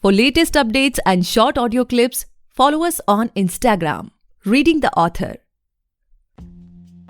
For latest updates and short audio clips, follow us on Instagram, Reading the Author.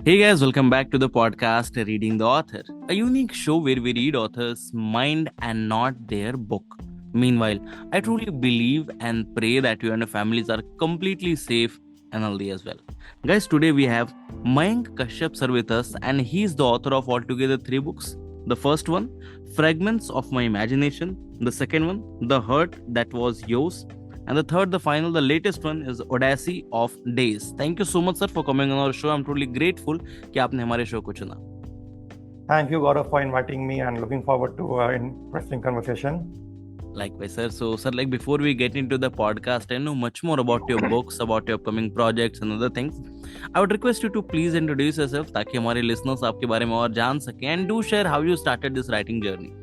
Hey guys, welcome back to the podcast Reading the Author, a unique show where we read authors' mind and not their book. Meanwhile, I truly believe and pray that you and your families are completely safe and healthy as well. Guys, today we have Mayank Kashyap sir with us, and he's the author of altogether 3 books. The first one, Fragments of My Imagination. The second one, The Hurt That Was Yours. And the third, the final, the latest one is Odyssey of Daze. Thank you so much, sir, for coming on our show. I'm truly grateful कि आपने हमारे show को चुना. Thank you, Gaurav, for inviting me and looking forward to an interesting conversation. Likewise, sir. So, sir, before we get into the podcast, I know much more about your books, about your upcoming projects and other things. I would request you to please introduce yourself ताकि हमारे listeners आपके बारे में और जान सकें, and do share how you started this writing journey.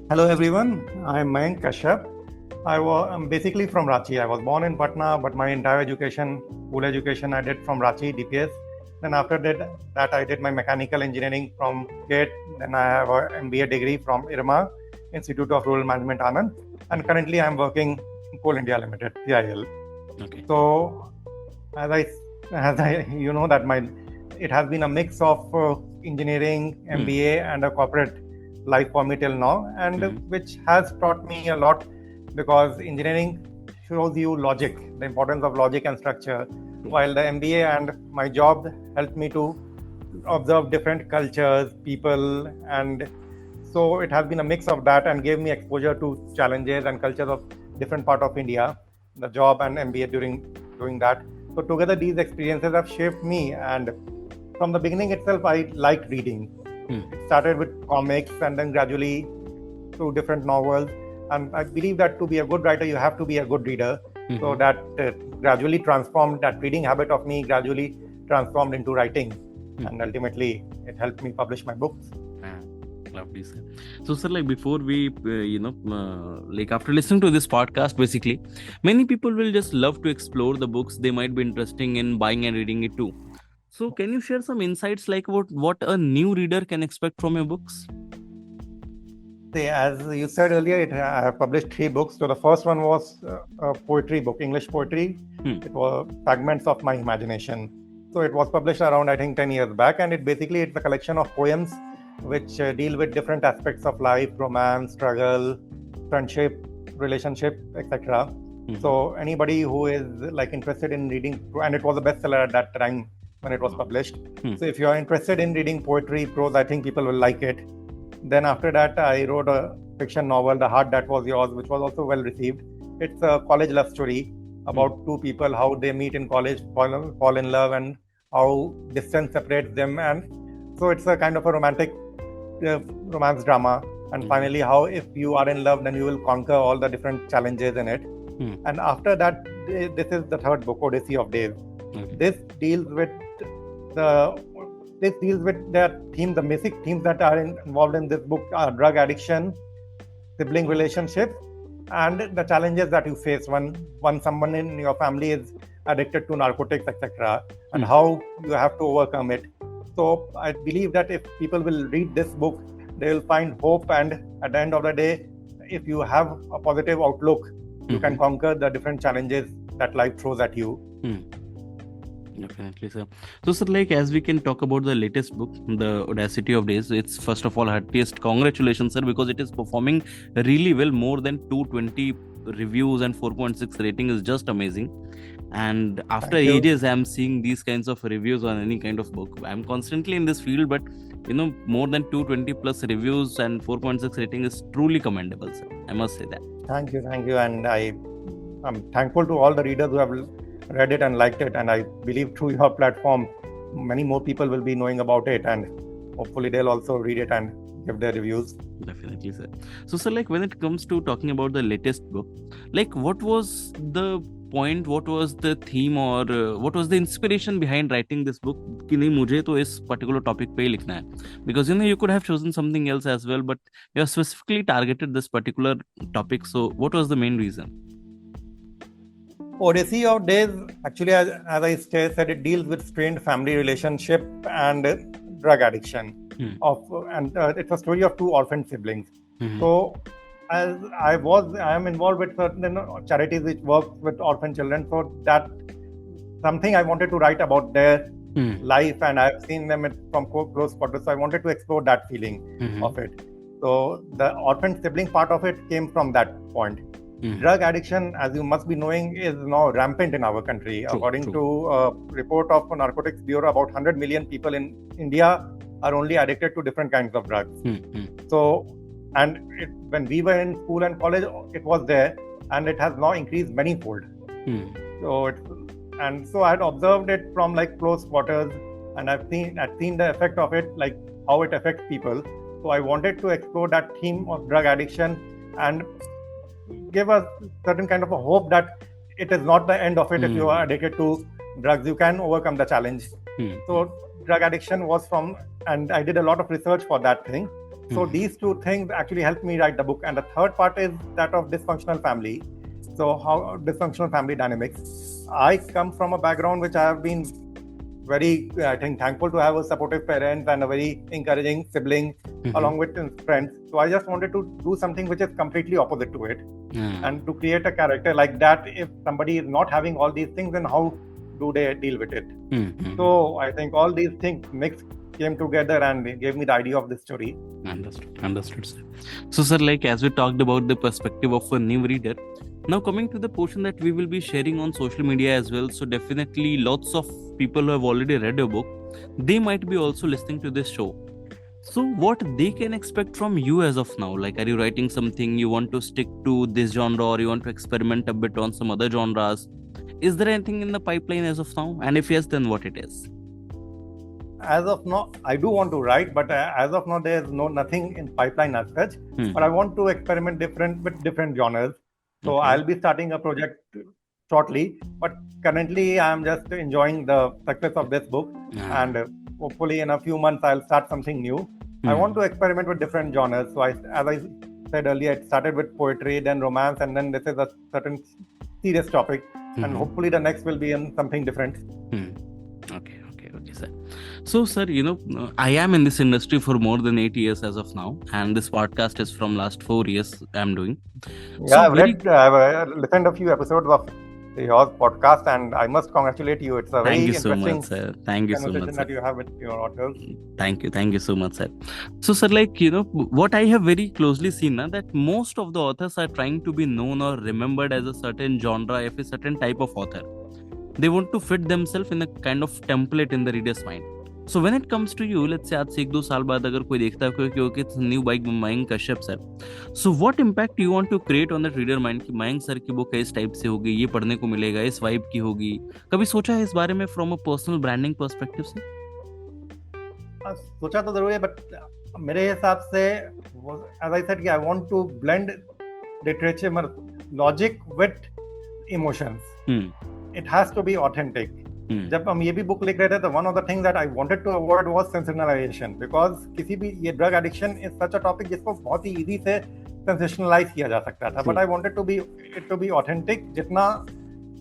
Hello, everyone. I'm Mayank Kashyap. I'm basically from Ranchi. I was born in Patna, but my entire school education, I did from Ranchi, DPS. Then after that, I did my mechanical engineering from GATE. Then I have an MBA degree from IRMA, Institute of Rural Management, Anand. And currently, I'm working in Coal India Limited, CIL. Okay. So, as I, you know that it has been a mix of engineering, MBA, and a corporate life for me till now, and which has taught me a lot. Because engineering shows you logic, the importance of logic and structure, while the MBA and my job helped me to observe different cultures, people, and so it has been a mix of that and gave me exposure to challenges and cultures of different part of India, the job and MBA during doing that. So together these experiences have shaped me, and from the beginning itself I liked reading. It started with comics and then gradually to different novels. And I believe that to be a good writer, you have to be a good reader. So that gradually transformed, that reading habit of me gradually transformed into writing. And ultimately, it helped me publish my books. Lovely, sir. So, sir, before we, after listening to this podcast, basically, many people will just love to explore the books. They might be interested in buying and reading it too. So, can you share some insights about what a new reader can expect from your books? As you said earlier, I have published 3 books. So the first one was a poetry book, English poetry. It was Fragments of My Imagination. So it was published around, I think, 10 years back. And it's a collection of poems which deal with different aspects of life, romance, struggle, friendship, relationship, etc. So anybody who is interested in reading, and it was a bestseller at that time when it was published. So if you are interested in reading poetry, prose, I think people will like it. Then after that, I wrote a fiction novel, The Heart That Was Yours, which was also well received. It's a college love story about 2 people, how they meet in college, fall in love, and how distance separates them. And so it's a kind of a romantic romance drama. And finally, how if you are in love, then you will conquer all the different challenges in it. And after that, this is the third book, Odyssey of Daze. This deals with the themes, the basic themes that are involved in this book are drug addiction, sibling relationships, and the challenges that you face when someone in your family is addicted to narcotics, etc., and how you have to overcome it. So I believe that if people will read this book, they will find hope, and at the end of the day, if you have a positive outlook, you can conquer the different challenges that life throws at you. Definitely, sir. So, sir, as we can talk about the latest book, The Odyssey of Daze, it's first of all heartiest congratulations, sir, because it is performing really well. More than 220 reviews and 4.6 rating is just amazing. And after ages, I'm seeing these kinds of reviews on any kind of book. I'm constantly in this field, but more than 220 plus reviews and 4.6 rating is truly commendable, sir. I must say that. Thank you, and I'm thankful to all the readers who have read it and liked it, and I believe through your platform many more people will be knowing about it, and hopefully they'll also read it and give their reviews. Definitely, sir. So, sir, when it comes to talking about the latest book, what was the point, what was the theme, or what was the inspiration behind writing this book कि नहीं मुझे तो इस particular topic पे ही लिखना है? Because you could have chosen something else as well, but you have specifically targeted this particular topic. So what was the main reason? Odyssey of Daze, actually, as I said, it deals with strained family relationship and drug addiction. And it's a story of 2 orphan siblings. So as I am involved with certain charities which work with orphan children. So that something I wanted to write about their life, and I've seen them from close quarters. So I wanted to explore that feeling of it. So the orphan sibling part of it came from that point. Drug addiction, as you must be knowing, is now rampant in our country. According to a report of Narcotics Bureau, about 100 million people in India are only addicted to different kinds of drugs. So, and when we were in school and college, it was there, and it has now increased many-fold. So I had observed it from like close quarters, and I've seen the effect of it, like how it affects people. So I wanted to explore that theme of drug addiction and give a certain kind of a hope that it is not the end of it. If you are addicted to drugs, you can overcome the challenge. So drug addiction was from, and I did a lot of research for that thing. So these two things actually helped me write the book. And the third part is that of dysfunctional family. So how dysfunctional family dynamics. I come from a background which I have been very, I think, thankful to have a supportive parents and a very encouraging sibling along with friends. So I just wanted to do something which is completely opposite to it, and to create a character like that. If somebody is not having all these things, then how do they deal with it? So I think all these things came together and gave me the idea of this story. Understood, sir. So, sir, like as we talked about the perspective of a new reader, now coming to the portion that we will be sharing on social media as well. So definitely lots of people who have already read your book, they might be also listening to this show. So what they can expect from you as of now? Like, are you writing something, you want to stick to this genre, or you want to experiment a bit on some other genres? Is there anything in the pipeline as of now? And if yes, then what it is? As of now, I do want to write, but as of now, there is nothing in pipeline as such. But I want to experiment with different genres. So I'll be starting a project shortly. But currently, I'm just enjoying the success of this book, and hopefully, in a few months, I'll start something new. I want to experiment with different genres. So as I said earlier, it started with poetry, then romance, and then this is a certain serious topic. And hopefully, the next will be in something different. Okay, sir. So, sir, I am in this industry for more than 8 years as of now, and this podcast is from last 4 years I'm doing. Yeah, I've listened a few episodes of your podcast, and I must congratulate you. It's a very interesting conversation that you have with your authors. Thank you so much, sir. So, sir, like, what I have very closely seen now, that most of the authors are trying to be known or remembered as a certain genre, if a certain type of author. They want to fit themselves in a kind of template in the reader's mind. So when it comes to you, let's say आज से 1-2 साल बाद अगर कोई देखता है कि it's new by Mayank Kashyap sir. So what impact do you want to create on that reader mind कि Mayank sir की बुक इस टाइप से होगी, ये पढ़ने को मिलेगा, इस वाइब की होगी? कभी सोचा है इस बारे में from a personal branding perspective से? सोचा तो जरूर है, but मेरे हिसाब से, as I said, I want to blend literature logic with emotions. It has to be authentic. जब हम ये भी बुक लिख रहे थे, तो one of the things that I wanted to avoid was sensationalization, because किसी भी ये drug addiction is such a topic जिसको बहुत ही easy से sensationalize किया जा सकता था. But I wanted it to be authentic, जितना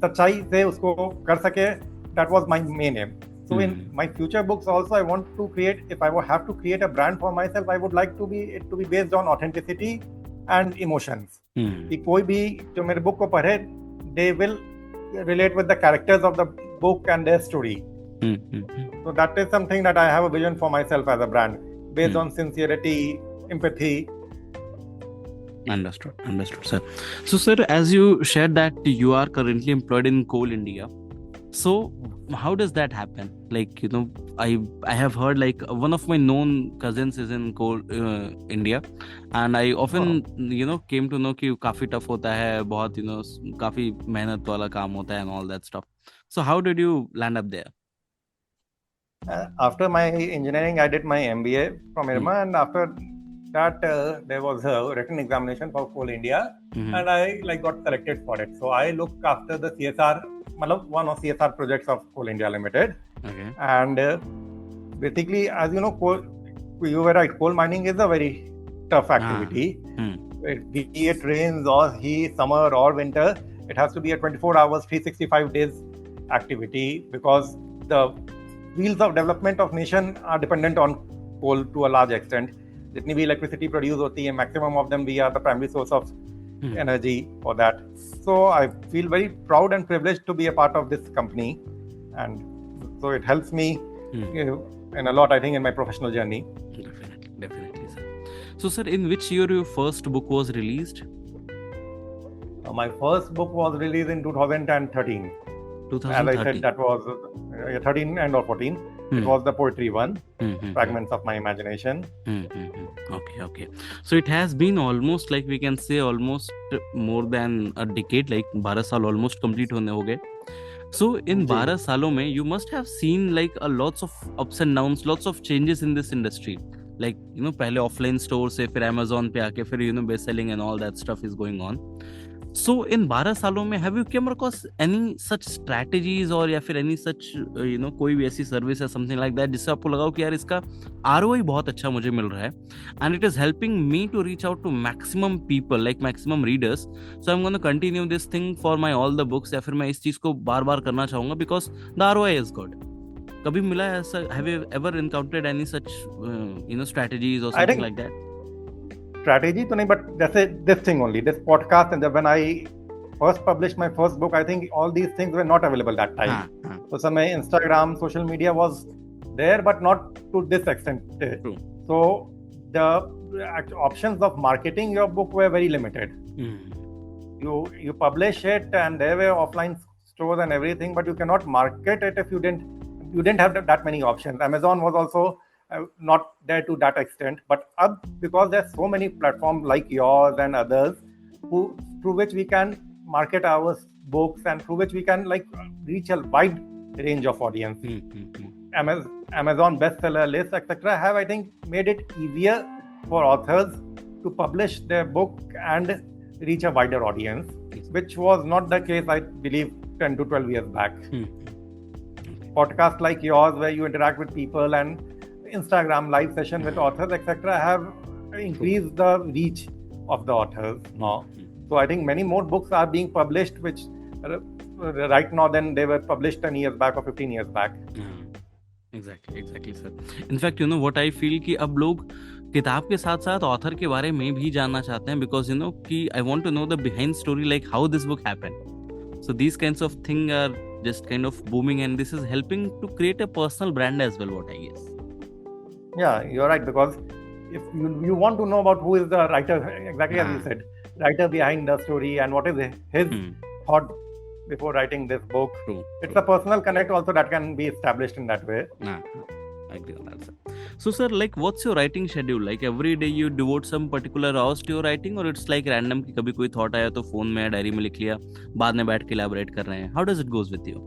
सच्चाई से उसको कर सके. That was my main aim. So in my future books also, I want to create, if I have to create a brand for myself, I would like it to be based on authenticity and emotions. कि कोई भी जो मेरे book को पढ़े, they will relate with the characters of the book and their story. So that is something that I have a vision for myself as a brand, based on sincerity, empathy. Understood, sir. So, sir, as you shared that you are currently employed in Coal India, so how does that happen? Like, I have heard, like, one of my known cousins is in Coal India, and I often came to know कि काफी tough होता है, बहुत काफी मेहनत वाला काम होता है and all that stuff. So how did you land up there? After my engineering, I did my MBA from IRMA, and after that there was a written examination for Coal India, and I got selected for it. So I looked after the CSR, one of CSR projects of Coal India Limited. And basically, as you know, you were right, coal mining is a very tough activity. Be it rains or heat, summer or winter, it has to be a 24 hours, 365 days activity, because the wheels of development of nation are dependent on coal to a large extent. जितनी भी electricity प्रोड्यूस होती है, maximum of them we are the primary source of energy for that. So I feel very proud and privileged to be a part of this company, and so it helps me in a lot, I think, in my professional journey. Definitely, sir. So, sir, in which year your first book was released? My first book was released in 2013. 2013. As I said, that was 13 and or 14. It was the poetry one, Fragments of My Imagination. Okay. So it has been almost, like we can say, almost more than a decade, like 12 साल almost complete होने हो गए. So in 12 सालों में you must have seen like a lots of ups and downs, lots of changes in this industry. Like, पहले offline store से फिर Amazon पे आके फिर best selling and all that stuff is going on. So in 12 सालों में have you came across any such strategies or या फिर any such कोई भी ऐसी सर्विस या something like that जिससे आपको लगा कि यार इसका ROI बहुत अच्छा मुझे मिल रहा है and it is helping me to reach out to maximum people, like maximum readers, so I'm going to continue this thing for my all the books, या फिर मैं इस चीज को बार बार करना चाहूंगा because the ROI is good. कभी मिला है ऐसा? Have you ever encountered any such strategies or something like that? Strategy to nahi, but that's this thing only, this podcast, and when I first published my first book, I think all these things were not available that time. So some Instagram, social media was there, but not to this extent. True. So the options of marketing your book were very limited. You publish it, and there were offline stores and everything, but you cannot market it if you didn't have that many options. Amazon was also not there to that extent, but because there's so many platforms like yours and others through which we can market our books and through which we can like reach a wide range of audience. Amazon bestseller list, etc. have, I think, made it easier for authors to publish their book and reach a wider audience, which was not the case, I believe, 10 to 12 years back. Podcasts like yours, where you interact with people, and Instagram live session with authors, etc., have increased the reach of the authors now. So I think many more books are being published, which right now than they were published 10 years back or 15 years back. Exactly, sir. In fact, what I feel कि अब लोग किताब के साथ साथ author के बारे में भी जानना चाहते हैं, because कि I want to know the behind story, like how this book happened. So these kinds of things are just kind of booming, and this is helping to create a personal brand as well, what I guess. Yeah, you're right, because if you want to know about who is the writer, exactly as you said, writer behind the story and what is his thought before writing this book. It's a personal connect also that can be established in that way. I agree on that, sir. So, sir, like, what's your writing schedule? Like, every day you devote some particular hours to your writing, or it's like random कि कभी कोई thought आया तो phone में या diary में लिख लिया, बाद में बैठ के elaborate कर रहे हैं? How does it goes with you?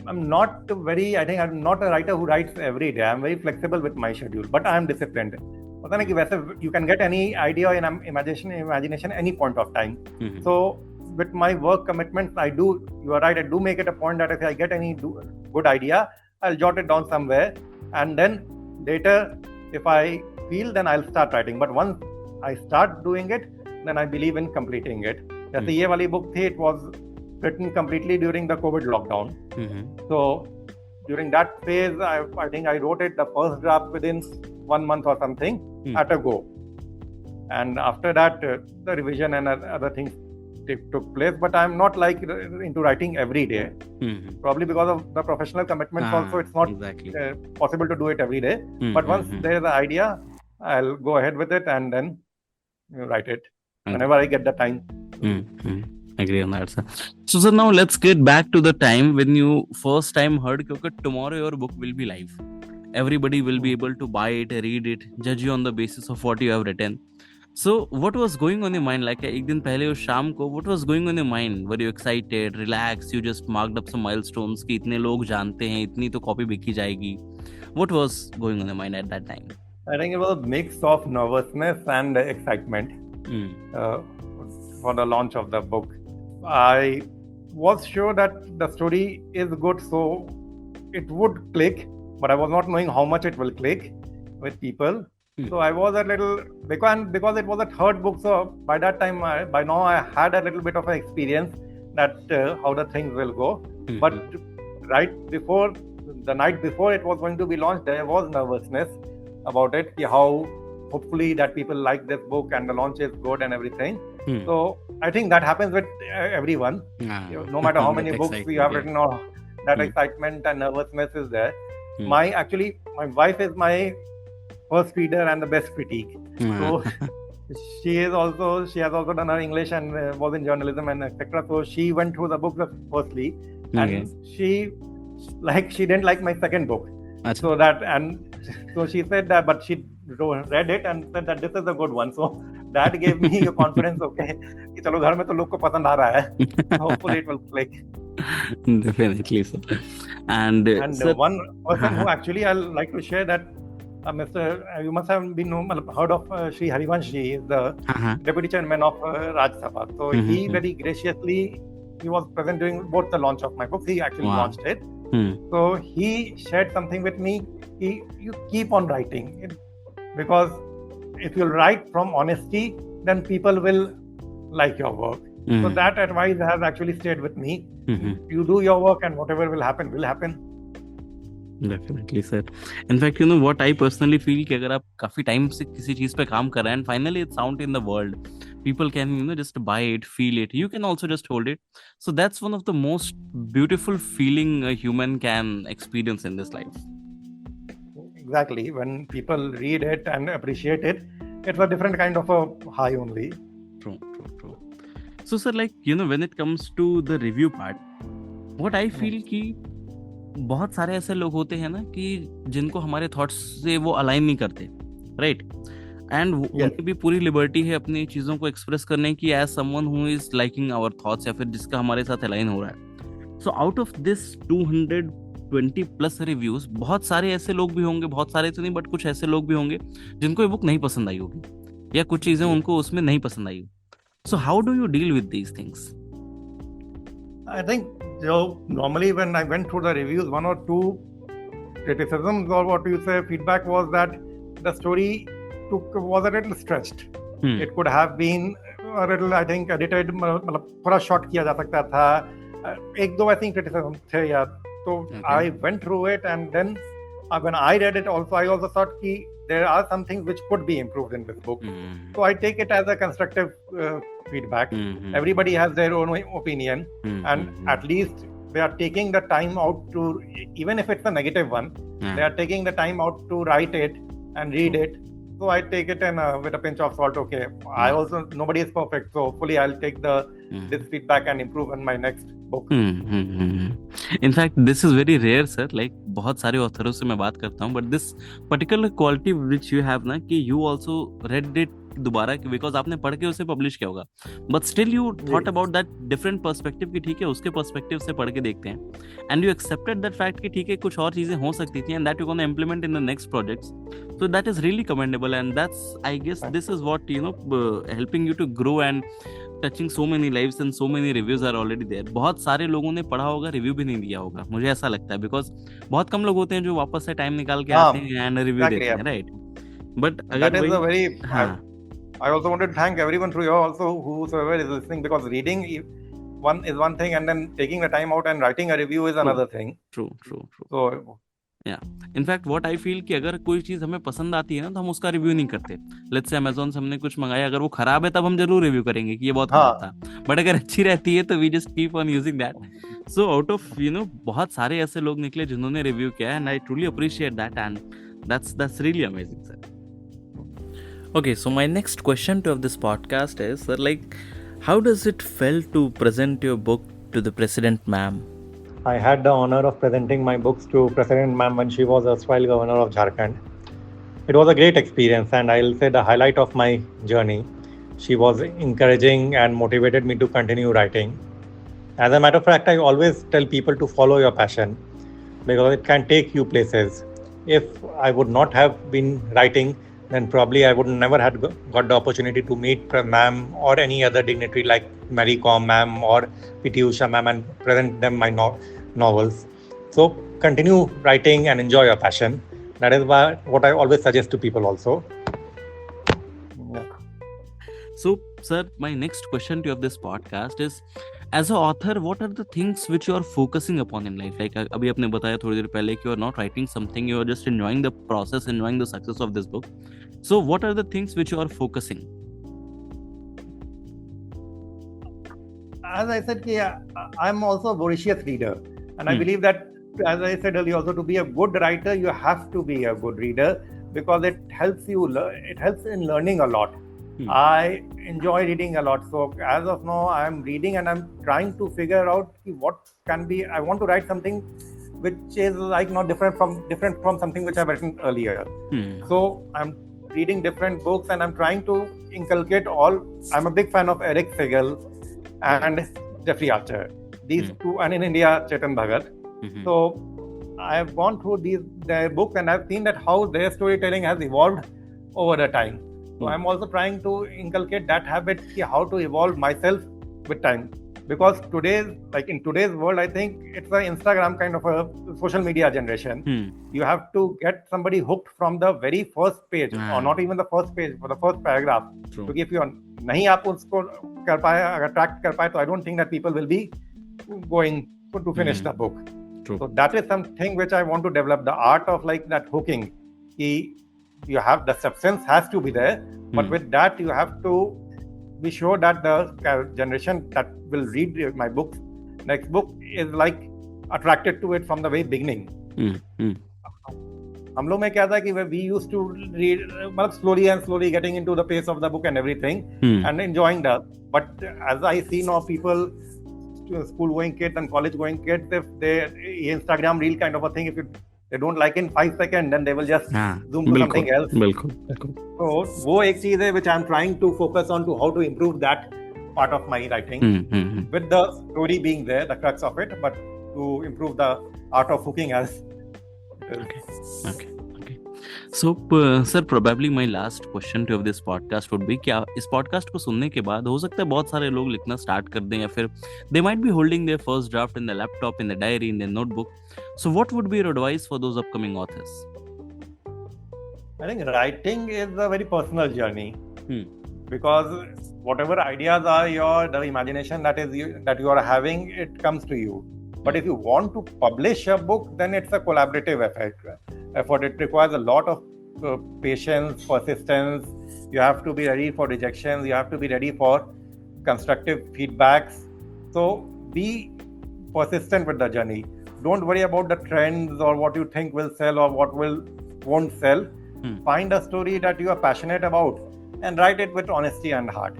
I'm not I'm not a writer who writes every day. I'm very flexible with my schedule, but I am disciplined. पता नहीं कि वैसे you can get any idea in imagination any point of time. So with my work commitments, you are right, I do make it a point that if I get any good idea, I'll jot it down somewhere, and then later, if I feel, then I'll start writing. But once I start doing it, then I believe in completing it. जैसे ये वाली book थी, it was written completely during the COVID lockdown. So during that phase, I think I wrote it, the first draft, within 1 month or something at a go. And after that, the revision and other things took place. But I'm not like into writing every day. Probably because of the professional commitments also, it's not possible to do it every day. But once there is an idea, I'll go ahead with it and then write it whenever I get the time. Agree on that, sir. So, sir, now let's get back to the time when you first time heard that tomorrow your book will be live. Everybody will be able to buy it, read it, judge you on the basis of what you have written. So, what was going on your mind? Like, एक दिन पहले उस शाम को, what was going on your mind? Were you excited, relaxed? You just marked up some milestones कि इतने लोग जानते हैं, इतनी तो कॉपी बिकी जाएगी. What was going on your mind at that time? I think it was a mix of nervousness and excitement for the launch of the book. I was sure that the story is good, so it would click, but I was not knowing how much it will click with people. So I was a little, because it was a third book, so by that time, by now I had a little bit of an experience that how the things will go. But right before, the night before it was going to be launched, there was nervousness. about it, how hopefully that people like this book and the launch is good and everything. So I think that happens with everyone. No matter how many books you have written, or that excitement and nervousness is there. My wife is my first reader and the best critique. So she has also done her English and was in journalism and etc. So she went through the book firstly, and she didn't like my second book. So she said that, but she read it and said that this is a good one. So that gave me a confidence. Okay, कि चलो घर में तो लोग को पसंद आ रहा है. Hopefully it will click. Definitely, sir. And sir, one person who actually I'll like to share that. You must have heard of Sri Harivansh ji, is the deputy chairman of Rajya Sabha. So he very graciously, he was present during both the launch of my book. He actually launched it. So he shared something with me. You keep on writing, because if you write from honesty, then people will like your work. So that advice has actually stayed with me. You do your work and whatever will happen will happen. Definitely, sir. In fact, what I personally feel कि अगर आप काफी time से किसी चीज पे काम कर रहे हैं and finally it's out in the world, people can just buy it, feel it. You can also just hold it. So that's one of the most beautiful feeling a human can experience in this life. Exactly. When people read it and appreciate it, it's a different kind of a high only. True. So, sir, when it comes to the review part, what I feel कि बहुत सारे ऐसे लोग होते हैं ना कि जिनको हमारे थॉट्स से वो अलाइन नहीं करते, राइट? एंड उनकी भी पूरी लिबर्टी है अपनी चीजों को एक्सप्रेस करने की, as someone who is liking our thoughts, या फिर जिसका हमारे साथ अलाइन हो रहा है. So out of this 220 plus reviews, बहुत सारे ऐसे लोग भी होंगे, बहुत सारे तो नहीं बट कुछ ऐसे लोग भी होंगे जिनको ये बुक नहीं पसंद आई होगी, या कुछ चीजें उनको उसमें नहीं पसंद आई. So how do you deal with these things? I think normally when I went through the reviews, one or two criticisms or what you say feedback was that the story was a little stretched. It could have been a little, I think, edited, मतलब थोड़ा short किया जा सकता था. एक दो I think criticism थे यार. So I went through it, and then when I read it also, I also thought कि there are some things which could be improved in this book. So I take it as a constructive feedback. Everybody has their own opinion, and at least they are taking the time out to, even if it's a negative one, they are taking the time out to write it and read it. So I take it with a pinch of salt. Okay, I also, nobody is perfect, so hopefully I'll take this feedback and improve on my next book. In fact, this is very rare, sir. बहुत सारे ऑथरों से मैं बात करता हूँ, but this particular quality which you have ना, कि you also read it दोबारा, बिकॉज आपने पढ़ के उसे पब्लिश किया होगा, but still you thought about that different perspective कि ठीक है उसके पर्सपेक्टिव से पढ़ के देखते हैं, and you accepted that fact कि ठीक है कुछ और चीजें हो सकती थी, and that you gonna implement in the next projects. So that is really commendable, and that's I guess this is what helping you to grow and touching so many lives, and so many reviews are already there. बहुत सारे लोगों ने पढ़ा होगा, review भी नहीं दिया होगा, मुझे ऐसा लगता है, बिकॉज बहुत कम लोग होते हैं जो वापस से टाइम निकाल के आते हैं एंड रिव्यू देते हैं, राइट? बट अगर I also wanted to thank everyone through you also, whosoever is listening, because reading is one thing, and then taking the time out and writing a review is another thing. True. So yeah, in fact what I feel कि अगर कोई चीज हमें पसंद आती है ना तो हम उसका रिव्यू नहीं करते. लेट्स से अमेज़न से हमने कुछ मंगाया, अगर वो खराब है तब हम जरूर रिव्यू करेंगे कि ये बहुत खराब था, बट अगर अच्छी रहती है तो we just keep on using that. So out of बहुत सारे ऐसे लोग निकले जिन्होंने रिव्यू किया, and I truly appreciate that, and that's really amazing, sir. Okay, so my next question to this podcast is, sir, how does it feel to present your book to the President ma'am? I had the honor of presenting my books to President ma'am when she was erstwhile governor of Jharkhand. It was a great experience, and I'll say the highlight of my journey. She was encouraging and motivated me to continue writing. As a matter of fact, I always tell people to follow your passion, because it can take you places. If I would not have been writing, then probably I would never have got the opportunity to meet ma'am or any other dignitary like Mary Kom ma'am or P.T. Usha ma'am and present them my novels. So continue writing and enjoy your passion. That is what I always suggest to people also. So, sir, my next question to you of this podcast is, as an author, what are the things which you are focusing upon in life? Like, अभी आपने बताया थोड़ी देर पहले कि you are not writing something, you are just enjoying the process, enjoying the success of this book. So, what are the things which you are focusing? As I said, I'm also a voracious reader, and I believe that, as I said earlier, also to be a good writer, you have to be a good reader because it helps you. It helps in learning a lot. I enjoy reading a lot. So as of now, I'm reading and I'm trying to figure out what can be. I want to write something which is like not different from something which I've written earlier. So I'm reading different books and I'm trying to inculcate all. I'm a big fan of Eric Segal and Jeffrey Archer. These two, and in India, Chetan Bhagat. So I've gone through their books and I've seen that how their storytelling has evolved over the time. So I'm also trying to inculcate that habit, how to evolve myself with time. Because in today's world, I think it's an Instagram kind of a social media generation. You have to get somebody hooked from the very first page, or not even the first page, for the first paragraph. So if you नहीं आप उसको कर पाए, अगर track कर पाए, तो I don't think that people will be going to finish the book. So that is something which I want to develop, the art of like that hooking. You have the substance has to be there, but with that you have to be sure that the generation that will read my book, next book, is like attracted to it from the very beginning. हम लोग में क्या था कि we used to read slowly getting into the pace of the book and everything and enjoying that. But as I see now, people, school going kids and college going kids, if they Instagram reel kind of a thing, if they don't like in 5 seconds, then they will just zoom to something else. So वो एक चीज है which I'm trying to focus on, to how to improve that part of my writing, with the story being there, the crux of it, but to improve the art of hooking as. Okay. So, sir, probably my last question to this podcast would be, क्या इस podcast को सुनने के बाद हो सकता है बहुत सारे लोग लिखना start कर दें, या फिर they might be holding their first draft in the laptop, in the diary, in their notebook. So what would be your advice for those upcoming authors? I think writing is a very personal journey, because whatever ideas are the imagination that you are having, it comes to you. But if you want to publish a book, then it's a collaborative effort. It requires a lot of patience, persistence. You have to be ready for rejections. You have to be ready for constructive feedbacks. So be persistent with the journey. Don't worry about the trends or what you think will sell or what won't sell. Find a story that you are passionate about and write it with honesty and heart.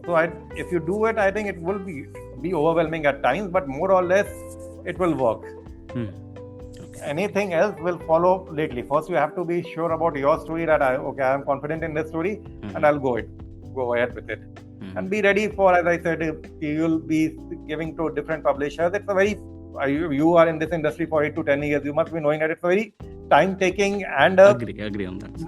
So if you do it, I think it will be overwhelming at times, but more or less it will work. Anything else will follow lately. First, you have to be sure about your story, that I am confident in this story, and I'll go ahead with it. And be ready for, as I said, if you'll be giving to different publishers. It's a very, you are in this industry for 8 to 10 years. You must be knowing that it's very time-taking and agree on that.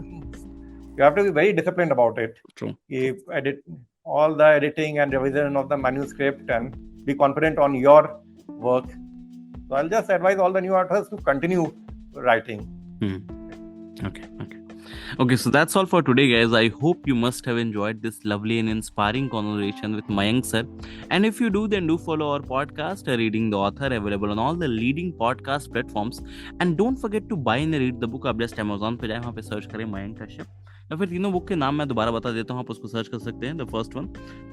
You have to be very disciplined about it. True. Edit all the editing and revision of the manuscript and be confident on your work. So I'll just advise all the new authors to continue writing. Okay, so that's all for today, guys. I hope you must have enjoyed this lovely and inspiring conversation with Mayank sir. And if you do, then do follow our podcast, Reading the Author, available on all the leading podcast platforms. And don't forget to buy and read the book. आप just Amazon पे जाए, वहाँ पे search करें मयंक कश्यप, या फिर तीनों book के नाम मैं दोबारा बता देता हूँ, आप उसको सर्च कर सकते हैं. The first one,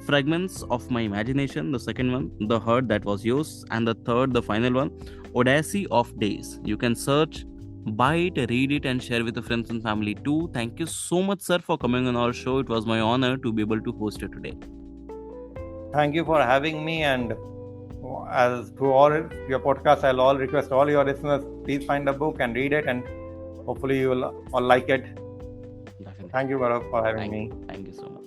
Fragments of My Imagination. The second one, The Heart That Was Yours. And the third, the final one, Odyssey of Daze. You can search, buy it, read it, and share with your friends and family too. Thank you so much, sir, for coming on our show. It was my honor to be able to host you today. Thank you for having me. And as to all your podcasts, I'll request all your listeners, please find the book and read it, and hopefully you will all like it. Definitely. Thank you, Gaurav, for having me. Thank you so much.